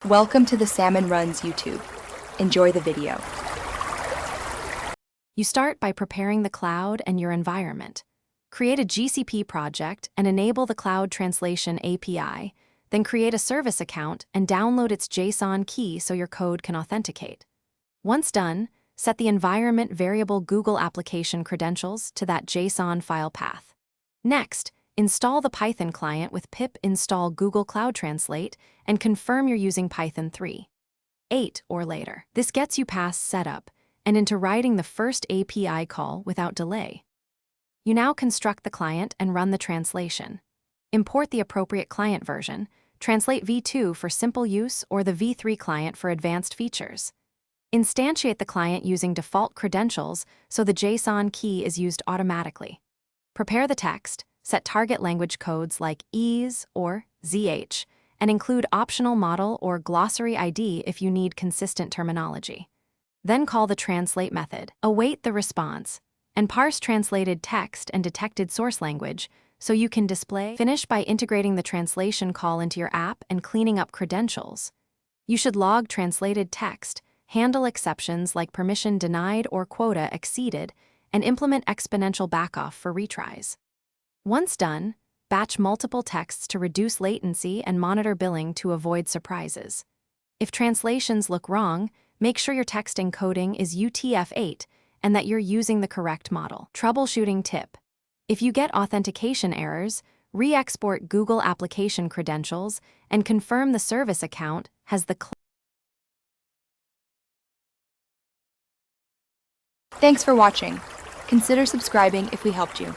Welcome to the Salmon Runs YouTube. Enjoy the video. You start by preparing the cloud and your environment. Create a GCP project and enable the Cloud Translation API, then create a service account and download its JSON key so your code can authenticate. Once done, set the environment variable Google application credentials to that JSON file path. Next, install the Python client with pip install Google Cloud Translate and confirm you're using Python 3.8 or later. This gets you past setup and into writing the first API call without delay. You now construct the client and run the translation. Import the appropriate client version, translate v2 for simple use or the v3 client for advanced features. Instantiate the client using default credentials so the JSON key is used automatically. Prepare the text, set target language codes like EASE or ZH, and include optional model or glossary ID if you need consistent terminology. Then call the translate method, await the response, and parse translated text and detected source language so you can display. Finish by integrating the translation call into your app and cleaning up credentials. You should log translated text, handle exceptions like permission denied or quota exceeded, and implement exponential backoff for retries. Once done, batch multiple texts to reduce latency and monitor billing to avoid surprises. If translations look wrong, make sure your text encoding is UTF-8 and that you're using the correct model. Troubleshooting tip. If you get authentication errors, re-export Google application credentials and confirm the service account has the Thanks for watching. Consider subscribing if we helped you.